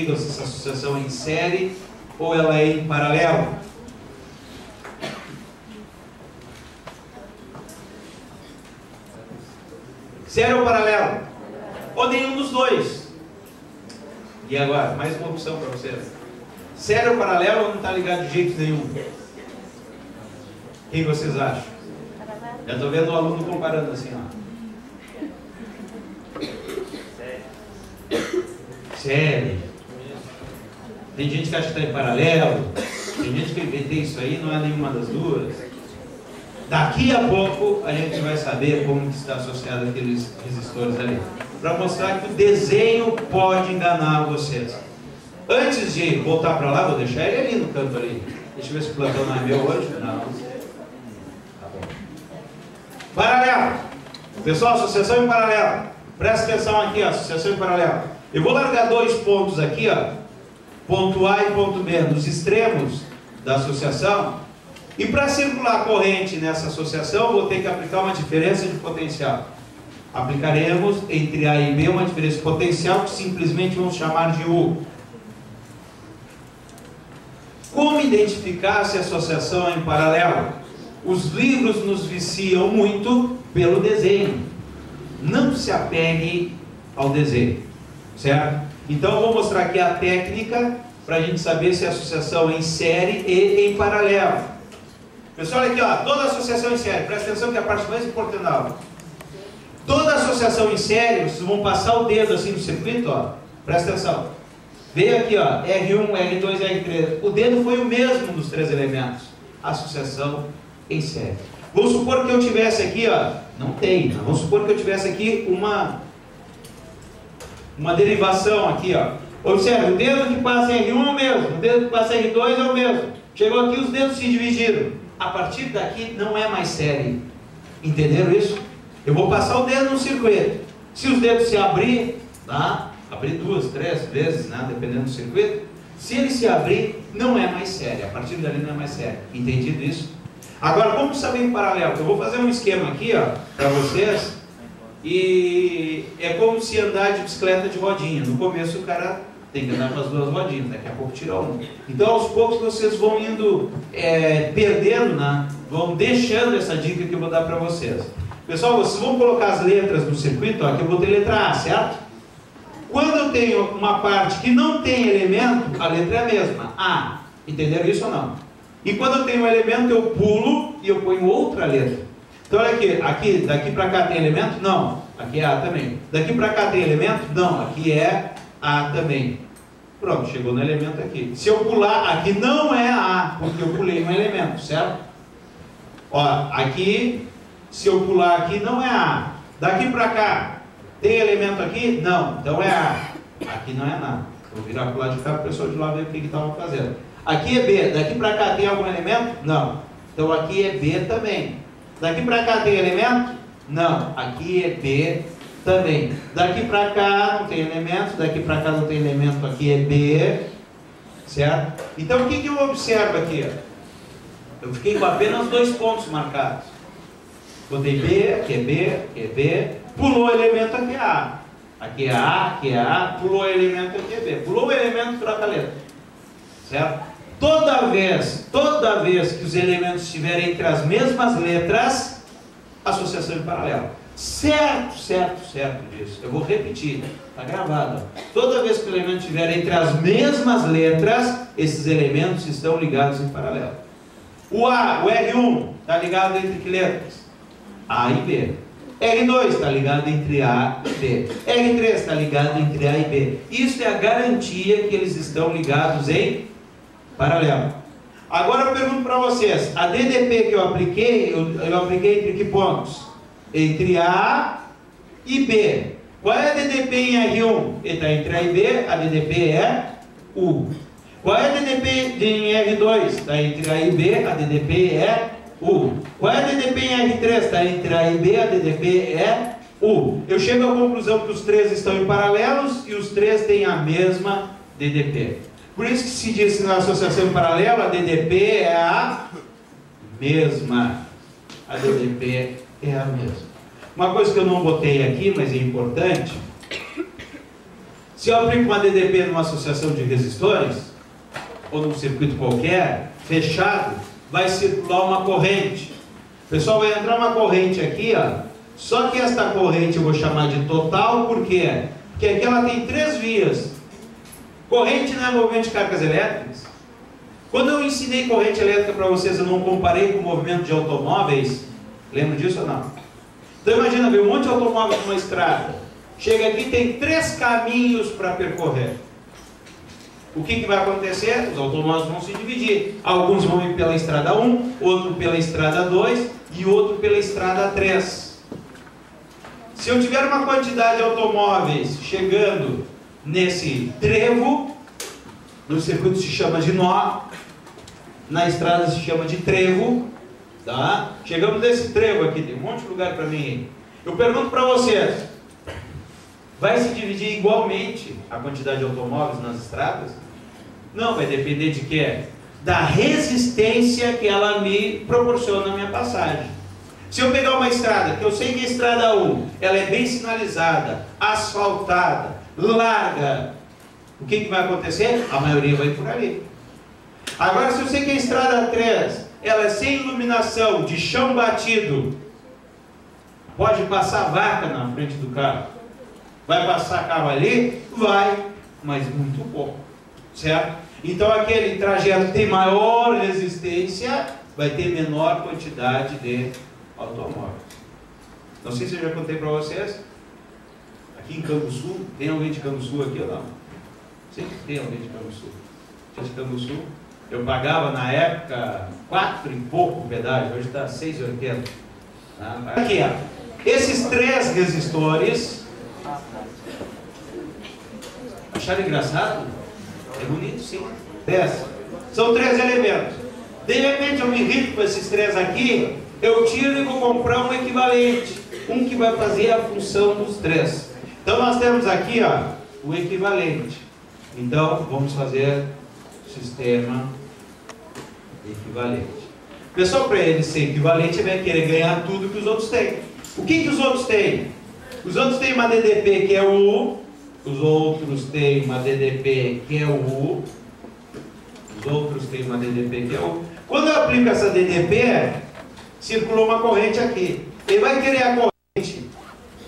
digam se essa associação é em série ou ela é em paralelo. Série ou paralelo? Ou nenhum dos dois? E agora, mais uma opção para vocês. Série ou paralelo ou não está ligado de jeito nenhum? Quem vocês acham? Já estou vendo o aluno comparando assim, ó. Série. Tem gente que acha que está em paralelo. Tem gente que inventei isso aí, não é nenhuma das duas. Daqui a pouco a gente vai saber como que está associado aqueles resistores ali. Para mostrar que o desenho pode enganar vocês. Antes de voltar para lá, vou deixar ele ali no canto ali. Deixa eu ver se o plantão não é meu hoje. Não. Tá bom. Paralelo. Pessoal, associação em paralelo. Presta atenção aqui, ó, associação em paralelo. Eu vou largar dois pontos aqui, ó. Ponto A e ponto B, nos extremos da associação. E para circular a corrente nessa associação, vou ter que aplicar uma diferença de potencial. Aplicaremos entre A e B uma diferença de potencial que simplesmente vamos chamar de U. Como identificar se a associação é em paralelo? Os livros nos viciam muito pelo desenho. Não se apegue ao desenho, certo? Então eu vou mostrar aqui a técnica para a gente saber se a associação é em série e em paralelo. Pessoal, olha aqui, ó, toda associação em série, presta atenção que é a parte mais importante da aula. Toda associação em série, vocês vão passar o dedo assim no circuito, ó, presta atenção. Veio aqui, ó, R1, R2, R3. O dedo foi o mesmo dos três elementos. Associação em série. Vamos supor que eu tivesse aqui, ó, não tem, mas vamos supor que eu tivesse aqui uma derivação aqui, ó. Observe, o dedo que passa em R1 é o mesmo, o dedo que passa em R2 é o mesmo. Chegou aqui, os dedos se dividiram. A partir daqui não é mais série. Entenderam isso? Eu vou passar o dedo no circuito. Se os dedos se abrir, tá? Abrir 2, 3 vezes, né? Dependendo do circuito. Se ele se abrir, não é mais série. A partir dali não é mais série. Entendido isso? Agora, vamos saber em paralelo. Eu vou fazer um esquema aqui, ó, para vocês. E é como se andar de bicicleta de rodinha. No começo o cara tem que andar com as duas rodinhas, daqui a pouco tira uma. Então aos poucos vocês vão indo perdendo, né? Vão deixando essa dica que eu vou dar para vocês. Pessoal, vocês vão colocar as letras no circuito, ó, que eu botei letra A, certo? Quando eu tenho uma parte que não tem elemento, a letra é a mesma, A. Entenderam isso ou não? E quando eu tenho um elemento, eu pulo e eu ponho outra letra. Então olha aqui, daqui para cá tem elemento? Não, aqui é A também. Daqui para cá tem elemento? Não, aqui é A também. Pronto, chegou no elemento aqui. Se eu pular, aqui não é A, porque eu pulei um elemento, certo? Ó, aqui, se eu pular aqui, não é A. Daqui para cá, tem elemento aqui? Não, então é A. Aqui não é nada. Vou virar para o lado de cá para o pessoal de lá ver o que estava fazendo. Aqui é B. Daqui para cá tem algum elemento? Não. Então aqui é B também. Daqui para cá tem elemento? Não. Aqui é B também. Daqui para cá não tem elemento. Daqui para cá não tem elemento. Aqui é B. Certo? Então o que eu observo aqui? Eu fiquei com apenas dois pontos marcados. Botei B, aqui é B, aqui é B. Pulou o elemento, aqui é A. Aqui é A, aqui é A. Pulou o elemento, aqui é B. Pulou o elemento, troca a letra. Certo? Toda vez que os elementos estiverem entre as mesmas letras, associação em paralelo. Certo disso. Eu vou repetir, está gravado. Toda vez que o elemento estiver entre as mesmas letras, esses elementos estão ligados em paralelo. O A, o R1, está ligado entre que letras? A e B. R2 está ligado entre A e B. R3 está ligado entre A e B. Isso é a garantia que eles estão ligados em paralelo. Agora eu pergunto para vocês, a DDP que eu apliquei entre que pontos? Entre A e B. Qual é a DDP em R1? Está entre A e B, a DDP é U. Qual é a DDP em R2? Está entre A e B, a DDP é U. Qual é a DDP em R3? Está entre A e B, a DDP é U. Eu chego à conclusão que os três estão em paralelos e os três têm a mesma DDP. Por isso que se diz que na associação em paralelo, a DDP é a mesma. A DDP é a mesma. Uma coisa que eu não botei aqui, mas é importante. Se eu aplico uma DDP numa associação de resistores, ou num circuito qualquer, fechado, vai circular uma corrente. Pessoal, vai entrar uma corrente aqui, ó. Só que esta corrente eu vou chamar de total, por quê? Porque aqui ela tem 3 vias. Corrente não é movimento de cargas elétricas. Quando eu ensinei corrente elétrica para vocês, eu não comparei com o movimento de automóveis. Lembra disso ou não? Então imagina, ver um monte de automóvel numa estrada. Chega aqui, tem 3 caminhos para percorrer. O que vai acontecer? Os automóveis vão se dividir. Alguns vão ir pela estrada 1, outro pela estrada 2 e outro pela estrada 3. Se eu tiver uma quantidade de automóveis chegando nesse trevo, no circuito se chama de nó, na estrada se chama de trevo, tá? Chegamos nesse trevo aqui, tem um monte de lugar para mim. Eu pergunto para vocês, vai se dividir igualmente a quantidade de automóveis nas estradas? Não, vai depender de quê? Da resistência que ela me proporciona na minha passagem. Se eu pegar uma estrada, que eu sei que a estrada 1, ela é bem sinalizada, asfaltada, larga, o que vai acontecer? A maioria vai por ali. Agora, se eu sei que a estrada 3, ela é sem iluminação, de chão batido, pode passar vaca na frente do carro. Vai passar carro ali? Vai, mas muito pouco, certo? Então aquele trajeto que tem maior resistência, vai ter menor quantidade de automóveis. Não sei se eu já contei para vocês, aqui em Canguçu, tem alguém de Canguçu aqui ou não? Sempre tem alguém de Canguçu. De Canguçu, eu pagava na época 4 e pouco o pedágio, hoje está 6,80. Tá? Aqui, ó. Esses 3 resistores, acharam engraçado? É bonito, sim. 10. São 3 elementos. De repente eu me irrito com esses 3 aqui, eu tiro e vou comprar um equivalente. Um que vai fazer a função dos 3. Então nós temos aqui, ó, o equivalente. Então vamos fazer sistema equivalente. Pessoal, para ele ser equivalente, ele vai querer ganhar tudo que os outros têm. O que os outros têm? Os outros têm uma DDP que é o U. Os outros têm uma DDP que é o U. Os outros têm uma DDP que é o U. Quando eu aplico essa DDP, circulou uma corrente aqui. Ele vai querer a corrente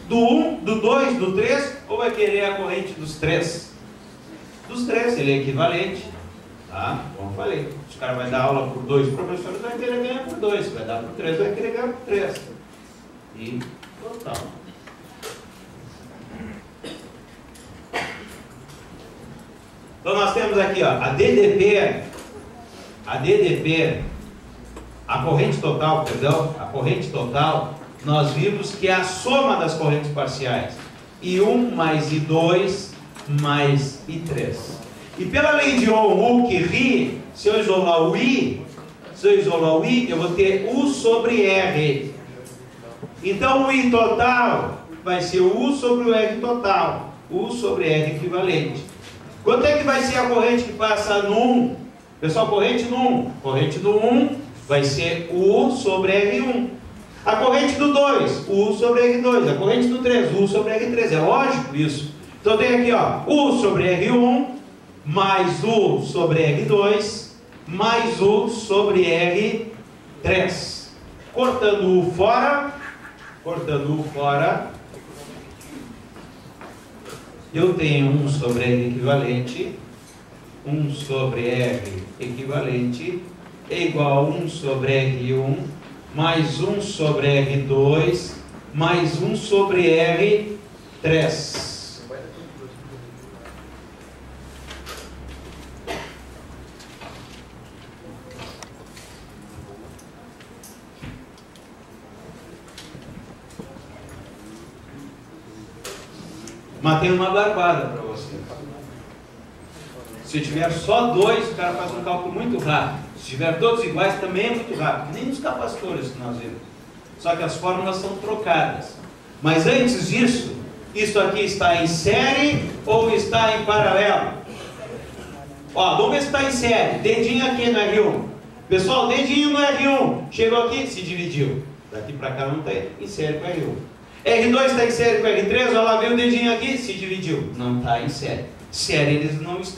do 1, do 2, do 3, ou vai querer a corrente dos 3? Dos 3, ele é equivalente. Tá? Como eu falei, se o cara vai dar aula por 2 professores, vai querer ganhar por 2. Vai dar por 3, vai querer ganhar por 3. E total. Então nós temos aqui, ó, a DDP, a corrente total, nós vimos que é a soma das correntes parciais. I1 mais I2 mais I3. E pela lei de Ohm, U que ri, se eu isolar o I, eu vou ter U sobre R. Então o I total vai ser o U sobre o R total. U sobre R equivalente. Quanto é que vai ser a corrente que passa no 1? Pessoal, corrente no 1. Corrente do 1 vai ser U sobre R1. A corrente do 2, U sobre R2. A corrente do 3, U sobre R3. É lógico isso. Então tem aqui, ó, U sobre R1 mais U sobre R2 mais U sobre R3. Cortando U fora, eu tenho 1 sobre R equivalente, 1 sobre R equivalente é igual a 1 sobre R1 mais 1 sobre R2 mais 1 sobre R3. Mas tem uma barbada para você. Se tiver só 2, o cara faz um cálculo muito rápido. Se tiver todos iguais, também é muito rápido. Nem nos capacitores que nós vemos. Só que as fórmulas são trocadas. Mas antes disso, isso aqui está em série ou está em paralelo? Ó, vamos ver se está em série. Dedinho aqui no R1. Pessoal, dedinho no R1. Chegou aqui, se dividiu. Daqui para cá não está em série com R1. R2 está em série com R3, olha lá, veio o dedinho aqui, se dividiu. Não está em série. Série eles não estão.